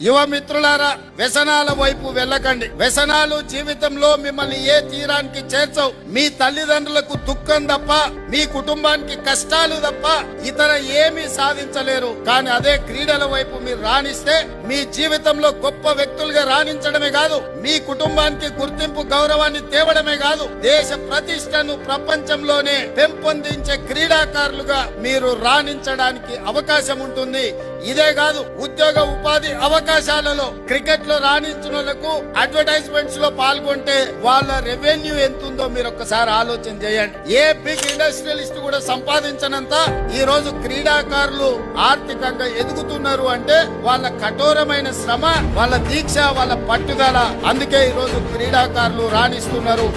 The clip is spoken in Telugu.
యువ మిత్రులారా, వ్యసనాల వైపు వెళ్ళకండి. వ్యసనాలు జీవితంలో మిమ్మల్ని ఏ తీరానికి చేర్చవు. మీ తల్లిదండ్రులకు దుఃఖం తప్ప, మీ కుటుంబానికి కష్టాలు తప్ప ఇతర ఏమీ సాధించలేరు. కానీ అదే క్రీడల వైపు మీరు రాణిస్తే మీ జీవితంలో గొప్ప వ్యక్తులుగా రాణించడమే కాదు, మీ కుటుంబానికి గుర్తింపు గౌరవాన్ని తేవడమే కాదు, దేశ ప్రతిష్టను ప్రపంచంలోనే పెంపొందించే క్రీడాకారులుగా మీరు రాణించడానికి అవకాశం ఉంటుంది. ఇదే కాదు, ఉద్యోగ ఉపాధి అవకాశాలలో క్రికెట్ లో రాణించిన వాళ్ళకు అడ్వర్టైజ్మెంట్స్ లో పాల్గొంటే వాళ్ళ రెవెన్యూ ఎంతుందో మీరు ఒక్కసారి ఆలోచన చేయండి. ఏ బిగ్ ఇండస్ట్రియలిస్ట్ కూడా సంపాదించనంత ఈ రోజు క్రీడాకారులు ఆర్థికంగా ఎదుగుతున్నారు అంటే వాళ్ళ కఠోరమైన శ్రమ, వాళ్ళ దీక్ష, వాళ్ళ పట్టుదల. అందుకే ఈ రోజు క్రీడాకారులు రాణిస్తున్నారు.